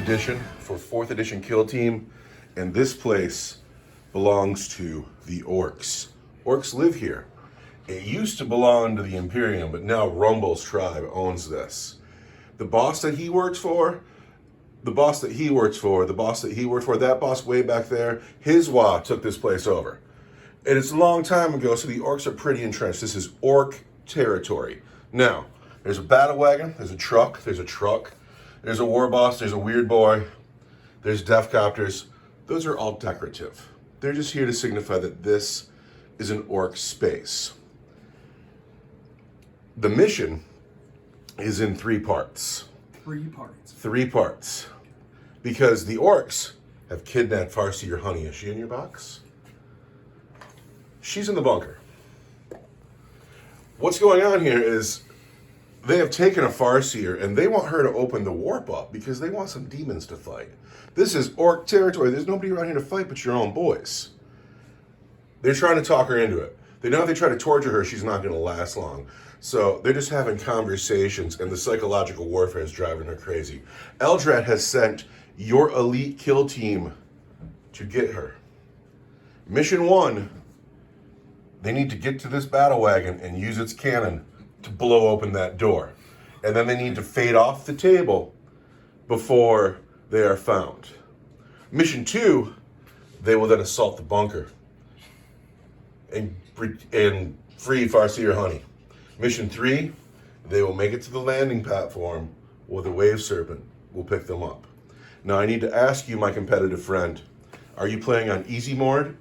edition for 4th edition Kill Team, and this place belongs to the Orcs. Orcs live here. It used to belong to the Imperium, but now Rumble's tribe owns this. The boss that he works for, that boss way back there, his Wa took this place over. And it's a long time ago, so the Orcs are pretty entrenched. This is Orc territory. Now, there's a battle wagon, there's a truck, there's a war boss, there's a weird boy, there's death copters. Those are all decorative. They're just here to signify that this is an Orc space. The mission is in 3 parts. 3 parts. 3 parts. Because the Orcs have kidnapped Farseer Hun'nee. Is she in your box? She's in the bunker. What's going on here is they have taken a Farseer and they want her to open the warp up because they want some demons to fight. This is Orc territory. There's nobody around here to fight but your own boys. They're trying to talk her into it. They know if they try to torture her, she's not going to last long. So they're just having conversations, and the psychological warfare is driving her crazy. Eldrad has sent your elite kill team to get her. Mission 1, they need to get to this battle wagon and use its cannon to blow open that door. And then they need to fade off the table before they are found. Mission 2, they will then assault the bunker and free Farseer Hun'nee. Mission 3, they will make it to the landing platform where the Wave Serpent will pick them up. Now I need to ask you, my competitive friend, are you playing on easy mode,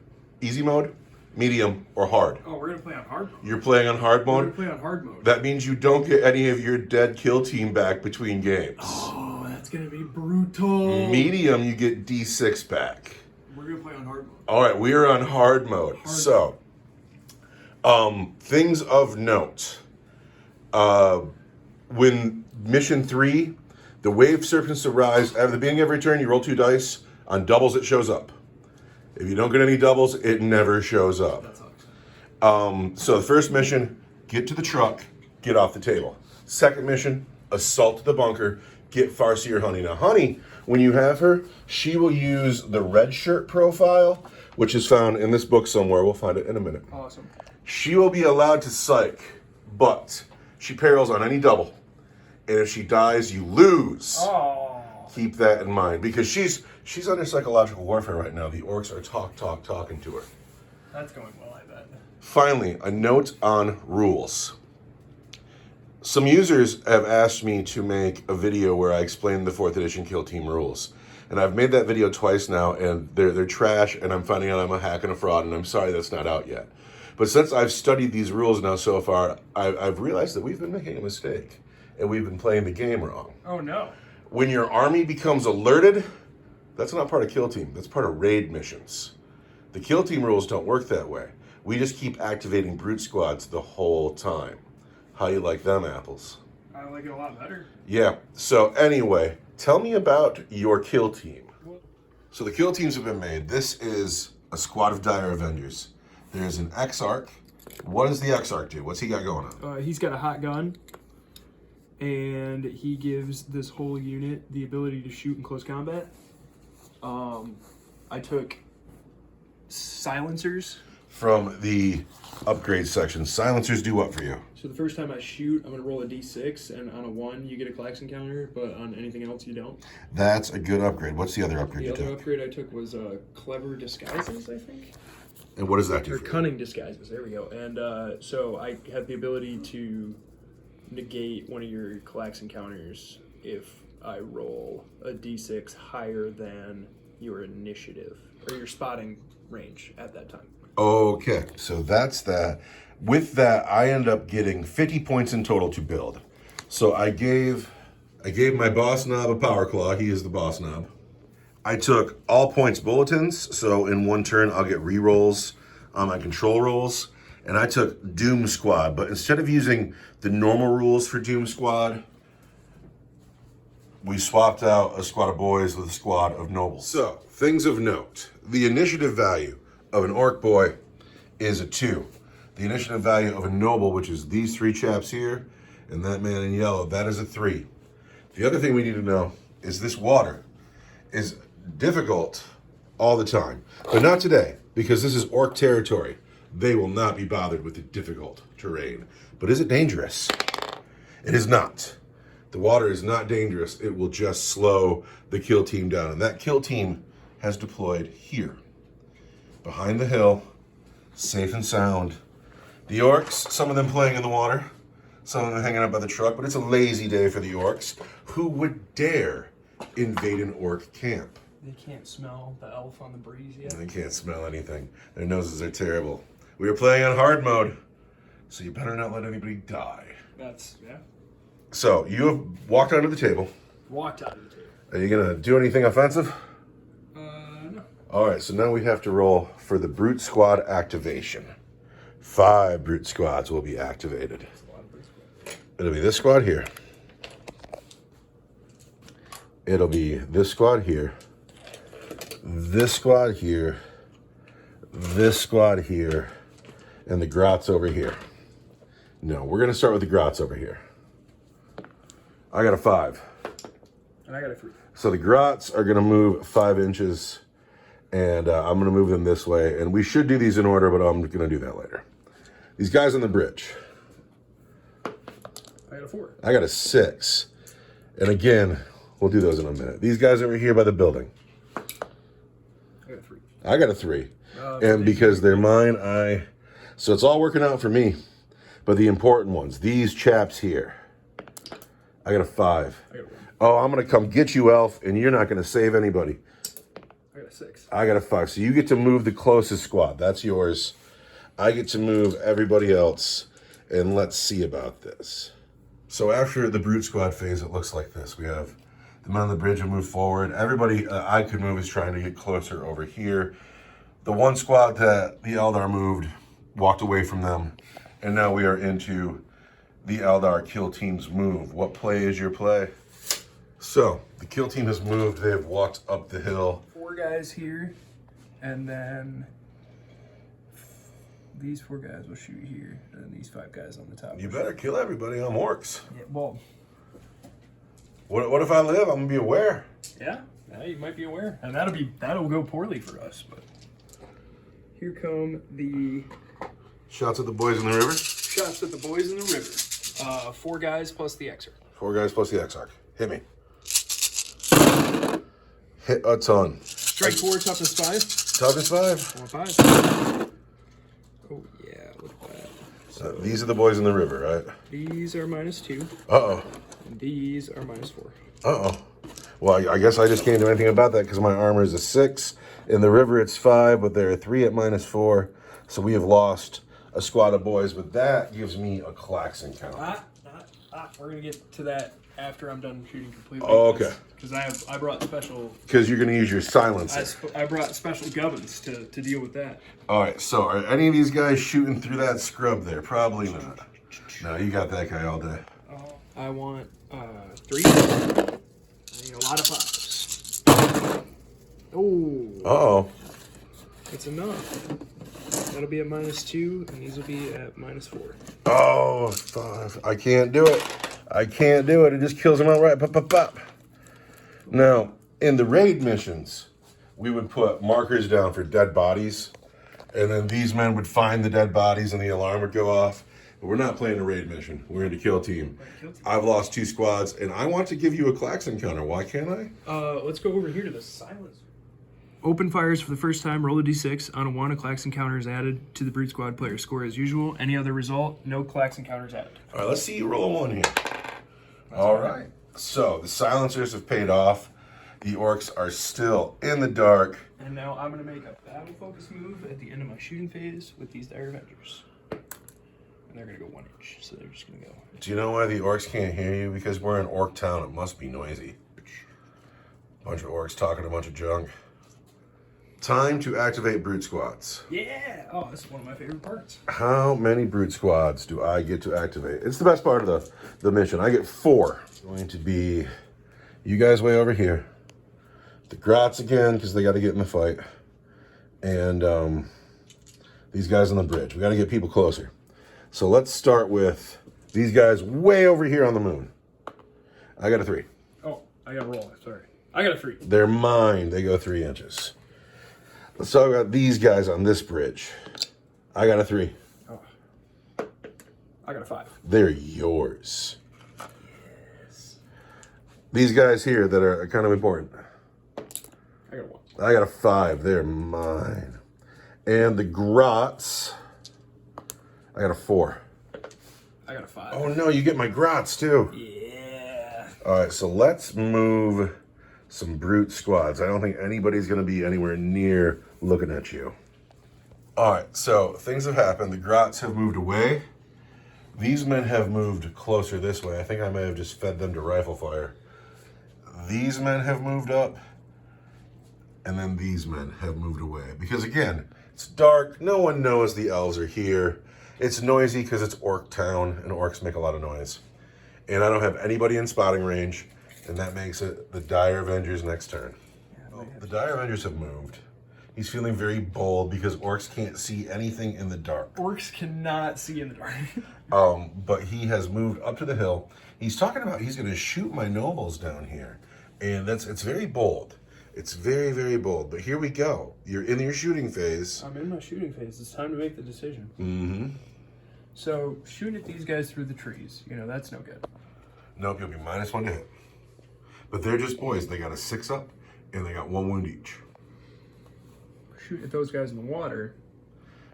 medium, or hard? Oh, we're going to play on hard mode. You're playing on hard mode? We're going to play on hard mode. That means you don't get any of your dead kill team back between games. Oh, that's going to be brutal. Medium, you get D6 back. We're going to play on hard mode. All right, we are on hard mode. Things of note. When Mission 3, the Wave Serpents arise, at the beginning of every turn, you roll 2 dice. On doubles, it shows up. If you don't get any doubles, it never shows up. That sucks. So the first mission, get to the truck, get off the table. Second mission, assault the bunker, get Farseer Hun'nee. Now, Hun'nee, when you have her, she will use the red shirt profile, which is found in this book somewhere. We'll find it in a minute. Awesome. She will be allowed to psych, but she perils on any double. And if she dies, you lose. Oh. Keep that in mind, because she's under psychological warfare right now. The Orcs are talking to her. That's going well, I bet. Finally, a note on rules. Some users have asked me to make a video where I explain the 4th edition Kill Team rules. And I've made that video twice now, and they're trash, and I'm finding out I'm a hack and a fraud, and I'm sorry that's not out yet. But since I've studied these rules now so far, I've realized that we've been making a mistake, and we've been playing the game wrong. Oh, no. When your army becomes alerted, that's not part of Kill Team. That's part of raid missions. The Kill Team rules don't work that way. We just keep activating brute squads the whole time. How you like them apples? I like it a lot better. Yeah. So anyway, tell me about your Kill Team. So the Kill Teams have been made. This is a squad of Dire Avengers. There's an Exarch. What does the Exarch do? What's he got going on? He's got a hot gun, and he gives this whole unit the ability to shoot in close combat. I took silencers. From the upgrade section, silencers do what for you? So the first time I shoot, I'm going to roll a d6, and on a 1, you get a Klaxon counter, but on anything else, you don't. That's a good upgrade. What's the other upgrade you took? The other upgrade I took was Clever Disguises, I think. And what does that do Or for Cunning Disguises, there we go. And so I have the ability to negate one of your Klaxon counters if I roll a d6 higher than your initiative, or your spotting range at that time. Okay, so that's that. With that, I end up getting 50 points in total to build. So I gave my boss knob a power claw. He is the boss knob. I took all points bulletins, so in one turn I'll get rerolls on my control rolls. And I took Doom Squad, but instead of using the normal rules for Doom Squad, we swapped out a squad of boys with a squad of nobles. So, things of note. The initiative value of an orc boy is a 2. The initiative value of a noble, which is these 3 chaps here, and that man in yellow, that is a 3. The other thing we need to know is this water. is difficult all the time, but not today, because this is orc territory. They will not be bothered with the difficult terrain. But is it dangerous? It is not. The water is not dangerous. It will just slow the kill team down. And that kill team has deployed here, behind the hill, safe and sound. The orcs, some of them playing in the water, some of them hanging out by the truck, but it's a lazy day for the orcs. Who would dare invade an orc camp? They can't smell the elf on the breeze yet. They can't smell anything. Their noses are terrible. We are playing on hard mode, so you better not let anybody die. That's, yeah. So, you have walked onto the table. Walked out of the table. Are you going to do anything offensive? No. All right, so now we have to roll for the Brute Squad activation. 5 Brute Squads will be activated. That's a lot of brute squad. It'll be this squad here. It'll be this squad here. This squad here. This squad here. And the Grots over here. No, we're going to start with the Grots over here. I got a 5. And I got a 3. So the Grots are going to move 5 inches. And I'm going to move them this way. And we should do these in order, but I'm going to do that later. These guys on the bridge. I got a 4. I got a 6. And again, we'll do those in a minute. These guys over here by the building. I got a 3. I got a 3. And because they're mine, so it's all working out for me. But the important ones, these chaps here. I got a 5. I got a 1. Oh, I'm going to come get you, Elf, and you're not going to save anybody. I got a 6. I got a 5. So you get to move the closest squad. That's yours. I get to move everybody else. And let's see about this. So after the Brute Squad phase, it looks like this. We have the men on the bridge will move forward. Everybody I could move is trying to get closer over here. The one squad that the Eldar moved walked away from them. And now we are into the Eldar kill team's move. What play is your play? So, the kill team has moved. They have walked up the hill. 4 guys here, and then these 4 guys will shoot here, and then these 5 guys on the top. You better kill everybody. I'm orcs. Yeah, well, What if I live? I'm going to be aware. yeah, you might be aware. And that'll go poorly for us, but here come the Shots at the boys in the river. shots at the boys in the river. 4 guys plus the Exer. 4 guys plus the Exarch. Hit me. Hit a ton. Strike 4, toughness 5. Toughness 5. 4, 5. Oh yeah, look at that. So these are the boys in the river, right? These are -2, Uh-oh. and these are -4. Uh-oh. Well, I guess I just can't do anything about that because my armor is a 6. In the river, it's 5, but there are 3 at -4. So we have lost a squad of boys, but that gives me a Klaxon count. We're gonna get to that after I'm done shooting completely. Oh, okay. Because I brought special. Because you're going to use your silencer. I brought special gubbins to deal with that. All right, so are any of these guys shooting through that scrub there? Probably not. No, you got that guy all day. I want 3. I need a lot of 5s. Oh. Uh-oh. It's enough. That'll be at -2, and these will be at -4. Oh, 5. I can't do it. I can't do it. It just kills them outright. Pop, pop, pop. Now, in the raid missions, we would put markers down for dead bodies, and then these men would find the dead bodies, and the alarm would go off. But we're not playing a raid mission. We're in a kill team. I've lost 2 squads, and I want to give you a Klaxon counter. Why can't I? Let's go over here to the silence. Open fires for the first time, roll a d6. On a 1, a Klaxon counter is added to the Brute Squad player score as usual. Any other result, no Klaxon counters added. All right, let's see you roll a 1 here. All right. So the silencers have paid off. The orcs are still in the dark. And now I'm going to make a battle focus move at the end of my shooting phase with these Dire Avengers. And they're going to go 1 inch, so they're just going to go. Do you know why the orcs can't hear you? Because we're in Orc Town. It must be noisy. Bunch of orcs talking a bunch of junk. Time to activate Brute Squads. Yeah! Oh, this is one of my favorite parts. How many Brute Squads do I get to activate? It's the best part of the mission. I get 4. It's going to be you guys way over here. The Grots again, because they got to get in the fight. And these guys on the bridge. We got to get people closer. So let's start with these guys way over here on the moon. I got a 3. Oh, I got to roll. Sorry. I got a 3. They're mine. They go 3 inches. Let's talk about these guys on this bridge. I got a 3. Oh. I got a 5. They're yours. Yes. These guys here that are kind of important. I got a 1. I got a 5. They're mine. And the grots, I got a 4. I got a 5. Oh no, you get my grots too. Yeah. All right, so let's move some brute squads. I don't think anybody's going to be anywhere near looking at you. All right, so things have happened. The grots have moved away. These men have moved closer this way. I think I may have just fed them to rifle fire. These men have moved up. And then these men have moved away. Because again, it's dark. No one knows the elves are here. It's noisy because it's orc town, and orcs make a lot of noise. And I don't have anybody in spotting range, and that makes it the Dire Avengers next turn. Well, the Dire Avengers have moved. He's feeling very bold because orcs can't see anything in the dark. Orcs cannot see in the dark. But he has moved up to the hill. He's talking about he's going to shoot my nobles down here. And it's very bold. It's very, very bold. But here we go. You're in your shooting phase. I'm in my shooting phase. It's time to make the decision. Mm-hmm. So, shooting at these guys through the trees, that's no good. Nope, you'll be -1 to hit. But they're just boys. They got a 6 up, and they got 1 wound each. Shoot at those guys in the water.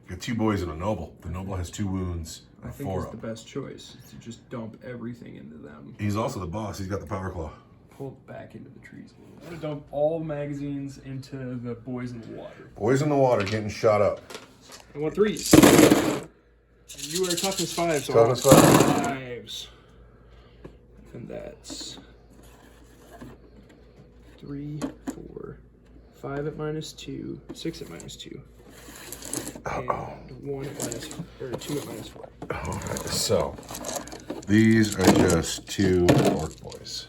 You got 2 boys and a noble. The noble has 2 wounds and I a think 4 is up. the best choice, is to just dump everything into them. He's also the boss. He's got the power claw. Pull it back into the trees a little. I'm gonna dump all the magazines into the boys in the water. Boys in the water getting shot up. I want 3s. And you are toughness 5, so Toughness I want 5. 5s. And that's 3, 4, 5 at -2, 6 at -2. And 1 at -2 at -4. All right, so these are just 2 orc boys.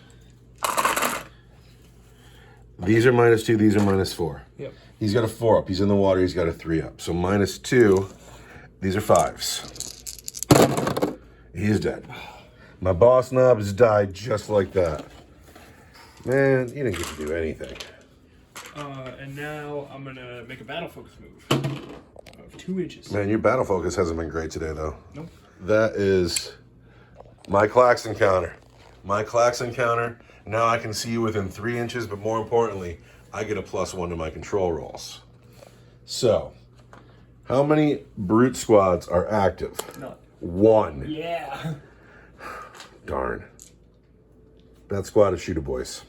These are -2, these are -4. Yep. He's got a 4 up. He's in the water. He's got a 3 up. So -2. These are 5s. He's dead. My boss knobs died just like that. Man, you didn't get to do anything. And now I'm gonna make a battle focus move of 2 inches. Man, your battle focus hasn't been great today, though. Nope. That is my Klaxon counter. My Klaxon counter. Now I can see you within 3 inches, but more importantly, I get a +1 to my control rolls. So, how many brute squads are active? None. 1. Yeah. Darn. That squad of shooter boys.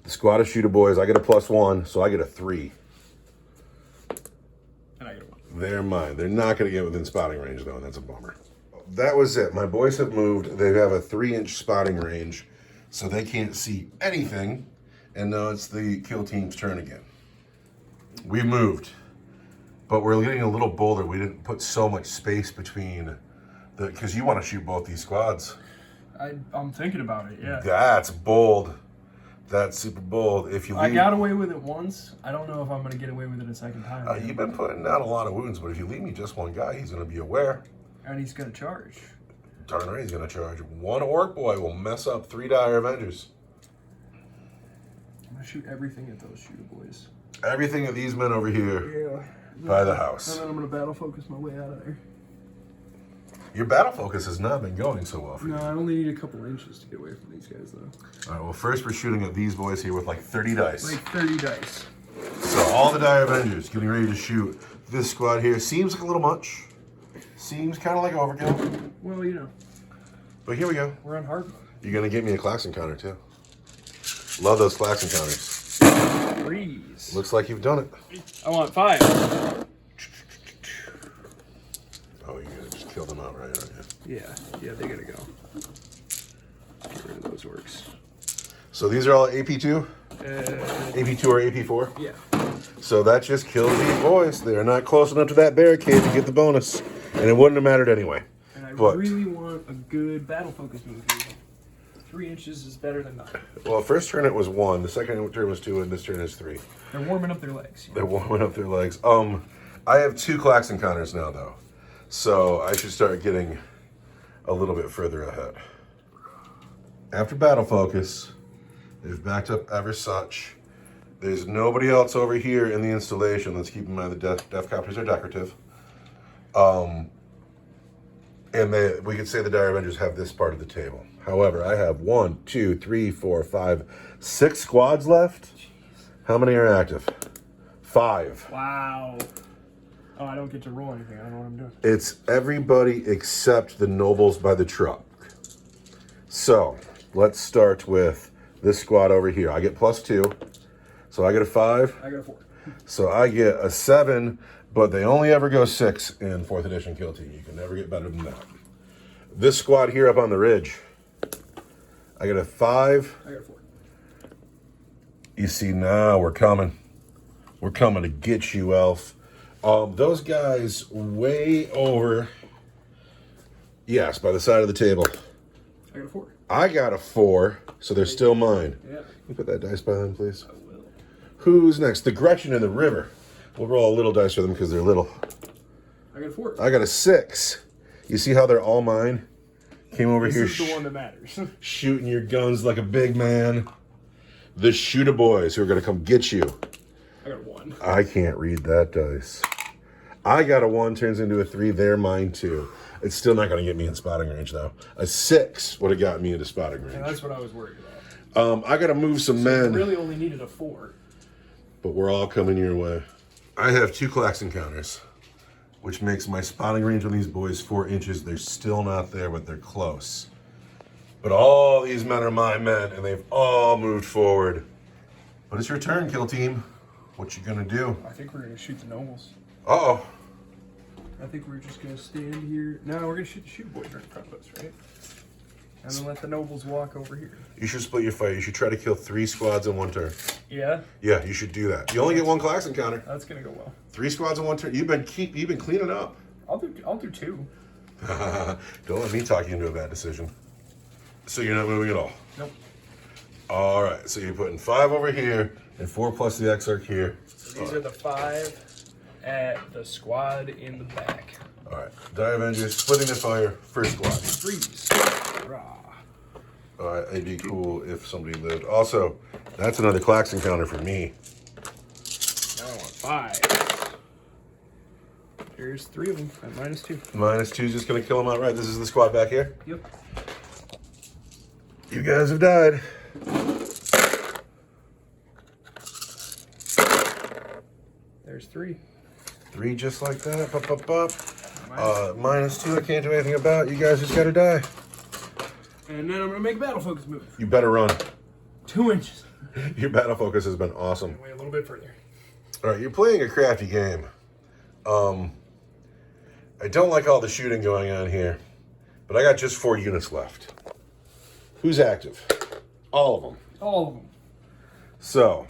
The squad of shooter boys, I get a +1, so I get a 3. And I get a 1. They're mine. They're not going to get within spotting range, though, and that's a bummer. That was it. My boys have moved. They have a 3-inch spotting range, so they can't see anything. And now it's the kill team's turn again. We moved, but we're getting a little bolder. We didn't put so much space between because you want to shoot both these squads. I'm thinking about it, yeah. That's bold. That's super bold. If you leave, I got away with it once. I don't know if I'm going to get away with it a second time. You've been putting down a lot of wounds, but if you leave me just 1 guy, he's going to be aware. And he's going to charge. Darn right, he's going to charge. 1 orc boy will mess up 3 Dire Avengers. I'm going to shoot everything at those shooter boys. Everything of these men over here Yeah. by the house. And then I'm going to battle focus my way out of there. Your battle focus has not been going so well for you. No, I only need a couple inches to get away from these guys, though. All right, well, first we're shooting at these boys here with like 30 dice. Like 30 dice. So all the Dire Avengers getting ready to shoot this squad here. Seems like a little much. Seems kind of like overkill. Well, you know. But here we go. We're on hard mode. You're going to get me a Klaxon counter, too. Love those Klaxon counters. Freeze. Looks like you've done it. I want 5. Oh, you're going to just kill them outright, aren't you? Yeah, they gotta go. Get rid of those orcs. So these are all AP2? AP2 or AP4? Yeah. So that just kills these boys. They're not close enough to that barricade to get the bonus. And it wouldn't have mattered anyway. And I But- really want a good battle focus move here. 3 inches is better than nothing. Well, first turn it was 1, the second turn was 2, and this turn is 3. They're warming up their legs. They're warming up their legs. I have 2 Klaxon counters now, though. So I should start getting a little bit further ahead. After battle focus, They've backed up ever such. There's nobody else over here in the installation. Let's keep in mind the death copters are decorative. And we could say the Dire Avengers have this part of the table. However, I have 1, 2, 3, 4, 5, 6 squads left. How many are active? 5. Wow. Oh, I don't get to roll anything. I don't know what I'm doing. It's everybody except the nobles by the truck. So, let's start with this squad over here. I get +2. So I get a 5. I got a 4. So I get a 7, but they only ever go 6 in 4th edition Kill Team. You can never get better than that. This squad here up on the ridge, I get a 5. I got a 4. You see, now we're coming. We're coming to get you, Elf. Those guys way over. Yes, by the side of the table. I got a 4. I got a 4, so they're still mine. Yeah. Can you put that dice behind, please? I will. Who's next? The Gretchen and the River. We'll roll a little dice for them because they're little. I got a 4. I got a 6. You see how they're all mine? Came over This here is the one that matters. shooting your guns like a big man. The shooter boys who are going to come get you. I got a 1. I can't read that dice. I got a 1, turns into a 3. They're mine too. It's still not going to get me in spotting range though. A 6 would have got me into spotting range. And that's what I was worried about. I got to move some I men, really only needed a 4. but we're all coming your way. I have 2 klaxon counters, which makes my spotting range on these boys 4 inches. They're still not there, but they're close. But all these men are my men, and they've all moved forward. But it's your turn, Kill Team. What you gonna do? I think we're going to shoot the nobles. Uh-oh. I think we're just going to stand here. No, we're going to shoot the shooter boys right in front of us, right? And then let the nobles walk over here. You should split your fight. You should try to kill 3 squads in 1 turn. Yeah? Yeah, you should do that. You only get 1 klaxon counter. That's going to go well. 3 squads in 1 turn. You've been cleaning up. I'll do 2. Don't let me talk you into a bad decision. So you're not moving at all? Nope. All right, so you're putting 5 over here and 4 plus the Exarch here. These are the 5 at the squad in the back. All right, Dire Avengers splitting the fire, first squad. 3s. Rah. All right, it'd be cool if somebody lived. Also, that's another klaxon counter for me. Now I want 5. There's 3 of them at -2. -2 is just gonna kill them outright. This is the squad back here. Yep. You guys have died. There's 3. 3 just like that. Pop, pop, pop. Minus. -2, I can't do anything about. You guys just gotta die. And then I'm going to make a battle focus move. You better run. 2 inches. Your battle focus has been awesome. Wait a little bit further. All right, you're playing a crafty game. I don't like all the shooting going on here, but I got just 4 units left. Who's active? All of them. All of them. So,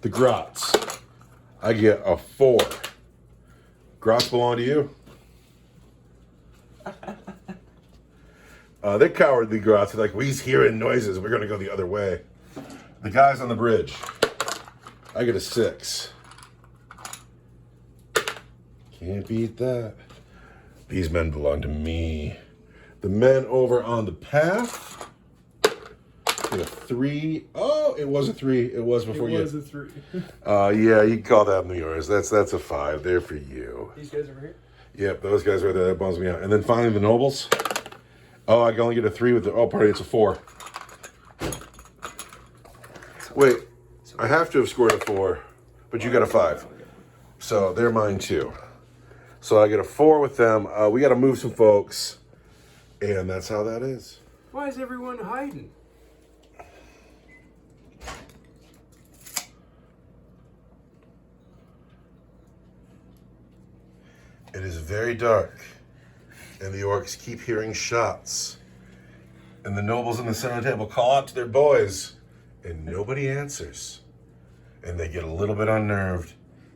the Grots. I get a 4. Grots belong to you. They're cowardly Grots. They're like, well, he's hearing noises. We're going to go the other way. The guys on the bridge. I get a 6. Can't beat that. These men belong to me. The men over on the path. Get a 3. Oh, it was a 3. It was before you. It was a 3. Yeah, you can call that one yours. That's a 5. They're for you. These guys over here? Yep, those guys right there. That bums me out. And then finally the nobles. Oh, I can only get a 3 with the. Oh, pardon, it's a 4. Wait, I have to have scored a 4, but you got a 5. So they're mine too. So I get a 4 with them. We got to move some folks, and that's how that is. Why is everyone hiding? It is very dark, and the orcs keep hearing shots. And the nobles in the center of the table call out to their boys, and nobody answers. And they get a little bit unnerved,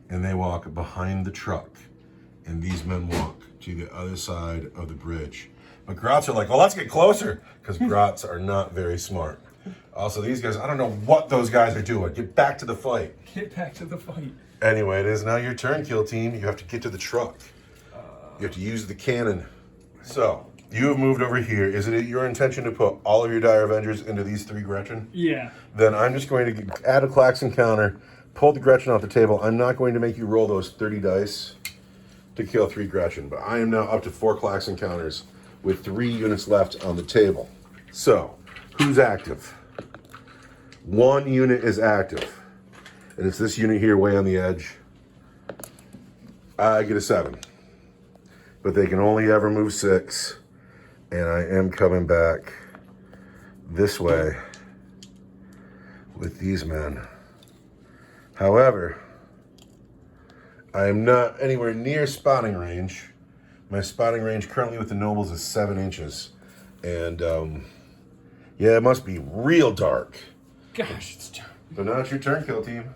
and they walk behind the truck. And these men walk to the other side of the bridge. But Grots are like, well, let's get closer, because Grots are not very smart. Also, these guys, I don't know what those guys are doing. Get back to the fight. Get back to the fight. Anyway, it is now your turn, Kill Team. You have to get to the truck. You have to use the cannon. So, You have moved over here. Is it your intention to put all of your Dire Avengers into these 3 Gretchen? Yeah. Then I'm just going to add a Klaxon counter, pull the Gretchen off the table. I'm not going to make you roll those 30 dice to kill 3 Gretchen, but I am now up to 4 Klaxon counters with 3 units left on the table. So, who's active? 1 unit is active, and it's this unit here way on the edge. I get a 7, but they can only ever move 6. And I am coming back this way with these men. However, I am not anywhere near spotting range. My spotting range currently with the nobles is 7 inches. And yeah, it must be real dark. Gosh, it's dark. But now it's your turn, kill team.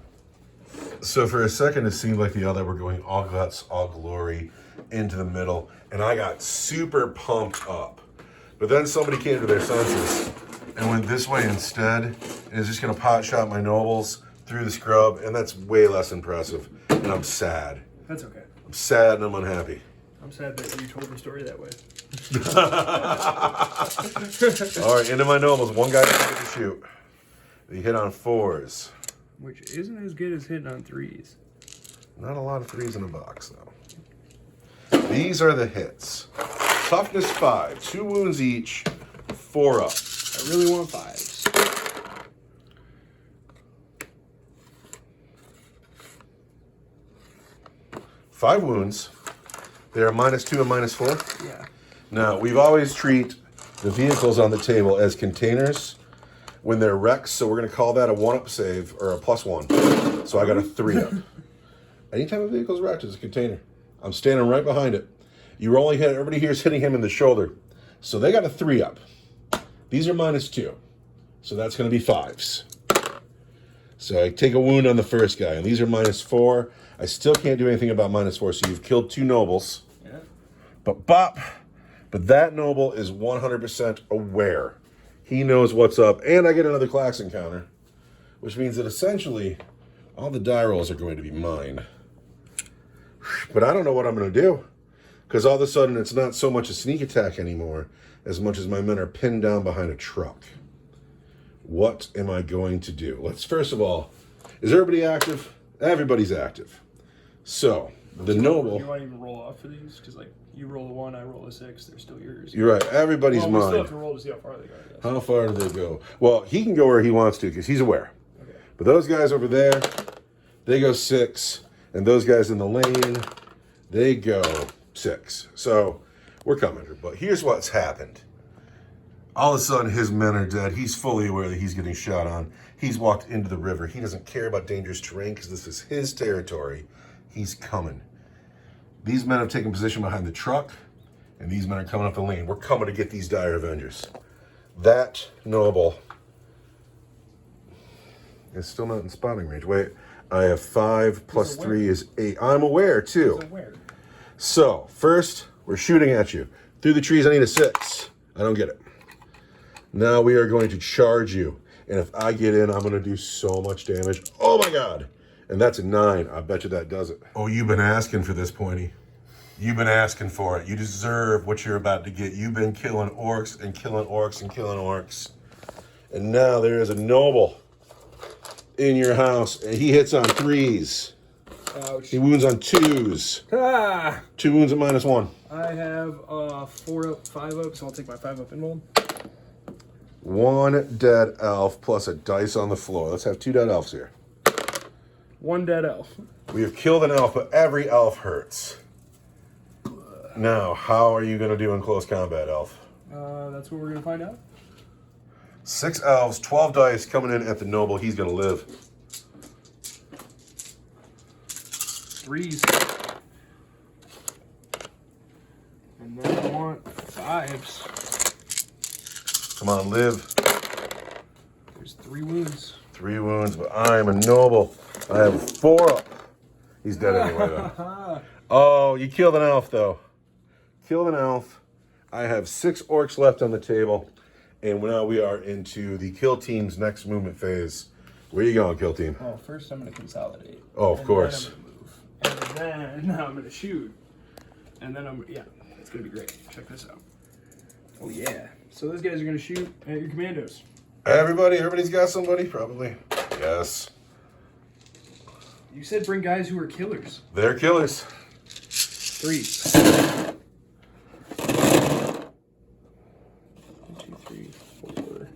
So for a second, it seemed like the other were going all guts, all glory into the middle. And I got super pumped up. But then somebody came to their senses and went this way instead, and is just going to pot shot my nobles through the scrub, and that's way less impressive. And I'm sad. That's okay. I'm sad and I'm unhappy. I'm sad that you told the story that way. All right, into my nobles. One guy didn't get to shoot. He hit on 4s. Which isn't as good as hitting on 3s. Not a lot of 3s in a box, though. These are the hits. Toughness 5, 2 wounds each, 4 up. I really want 5s. 5 wounds. They are -2 and -4. Yeah. Now, we've always treat the vehicles on the table as containers when they're wrecks, so we're going to call that a 1-up save, or a +1. So I got a 3-up. Anytime a vehicle's wrecked, it's a container. I'm standing right behind it. You only hit, everybody here is hitting him in the shoulder. So they got a 3-up. These are -2. So that's going to be 5s. So I take a wound on the first guy, and these are -4. I still can't do anything about -4, so you've killed 2 nobles. Yeah. But that noble is 100% aware. He knows what's up, and I get another Klaxon counter, which means that essentially all the die rolls are going to be mine. But I don't know what I'm going to do, because all of a sudden it's not so much a sneak attack anymore as much as my men are pinned down behind a truck. What am I going to do? Let's first of all, is everybody active? Everybody's active. So, the noble... You want to even roll off for these? Because, like, you roll a 1, I roll a 6, they're still yours. You're right, everybody's well, mine. we still have to roll to see how far they go, I guess. How far do they go? Well, he can go where he wants to, because he's aware. Okay. But those guys over there, they go 6. And those guys in the lane, they go 6. So, we're coming. But here's what's happened. All of a sudden, his men are dead. He's fully aware that he's getting shot on. He's walked into the river. He doesn't care about dangerous terrain because this is his territory. He's coming. These men have taken position behind the truck, and these men are coming up the lane. We're coming to get these Dire Avengers. That noble is still not in spotting range. Wait, I have 5 plus 3 is 8. I'm aware, too. He's aware. So, first, we're shooting at you. Through the trees, I need a 6. I don't get it. Now we are going to charge you. And if I get in, I'm going to do so much damage. Oh my God. And that's a 9. I bet you that does it. Oh, you've been asking for this, Pointy. You've been asking for it. You deserve what you're about to get. You've been killing orcs and killing orcs and killing orcs. And now there is a noble in your house. And he hits on 3s. Ouch. He wounds on 2s. Ah! 2 wounds at -1. I have 4 up, 5 up, so I'll take my 5 up and roll. 1 dead elf plus a dice on the floor. Let's have 2 dead elves here. 1 dead elf. We have killed an elf, but every elf hurts. Now, how are you going to do in close combat, elf? That's what we're going to find out. 6 elves, 12 dice coming in at the noble. He's going to live. 3s. And then I want 5s. Come on, live. There's 3 wounds. 3 wounds, but I am a noble. I have 4 up. He's dead anyway, though. Oh, you killed an elf, though. Killed an elf. I have 6 orcs left on the table. And now we are into the kill team's next movement phase. Where are you going, kill team? Well, first I'm going to consolidate. Oh, of course. Then I'm going to move. And then I'm going to shoot. And then yeah, it's going to be great. Check this out. Oh yeah. So those guys are gonna shoot at your commandos. Everybody's got somebody, probably. Yes. You said bring guys who are killers. They're killers. 3. 1, 2, 3, 4,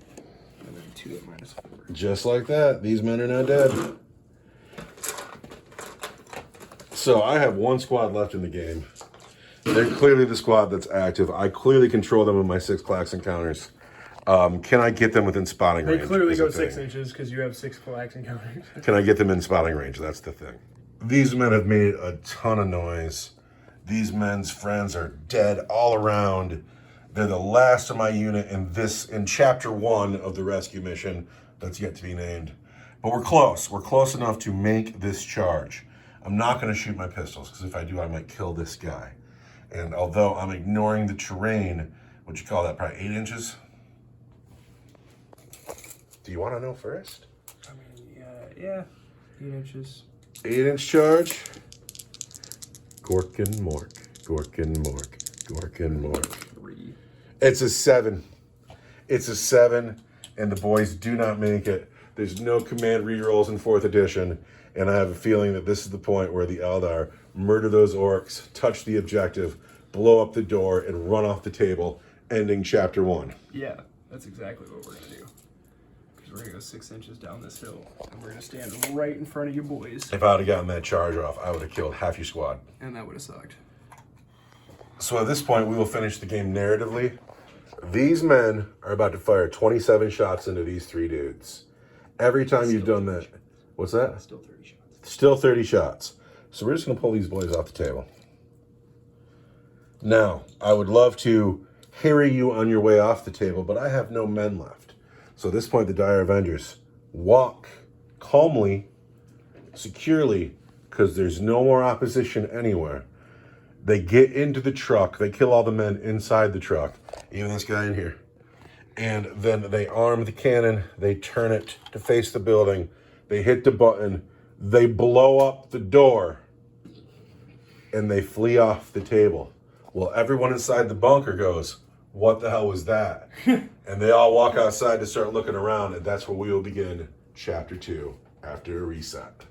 and then 2 at -4. Just like that. These men are not dead. So I have one squad left in the game. They're clearly the squad that's active. I clearly control them in my 6 clax encounters. Can I get them within spotting range? They clearly is go the 6 thing. inches because you have 6 clax encounters. Can I get them in spotting range? That's the thing. These men have made a ton of noise. These men's friends are dead all around. They're the last of my unit in chapter 1 of the rescue mission that's yet to be named. But we're close. We're close enough to make this charge. I'm not going to shoot my pistols because if I do, I might kill this guy. And although I'm ignoring the terrain, would you call that probably 8 inches? Do you want to know first? I mean, yeah, 8 inches. 8-inch charge. Gorkin Mork. Gorkin Mork. Gorkin Mork. 3. It's a 7. It's a 7, and the boys do not make it. There's no command rerolls in 4th edition, and I have a feeling that this is the point where the Eldar murder those orcs, touch the objective, blow up the door, and run off the table, ending chapter 1. Yeah, that's exactly what we're gonna do. Because we're gonna go 6 inches down this hill, and we're gonna stand right in front of you boys. If I would have gotten that charge off, I would have killed half your squad. And that would have sucked. So at this point, we will finish the game narratively. These men are about to fire 27 shots into these 3 dudes. Every time you've done that, what's that? Still 30 shots. Still 30 shots. So we're just going to pull these boys off the table. Now, I would love to harry you on your way off the table, but I have no men left. So at this point, the Dire Avengers walk calmly, securely, because there's no more opposition anywhere. They get into the truck. They kill all the men inside the truck, even this guy in here. And then they arm the cannon. They turn it to face the building. They hit the button. They blow up the door. And they flee off the table. Well, everyone inside the bunker goes, "What the hell was that?" And they all walk outside to start looking around. And that's where we will begin chapter 2 after a reset.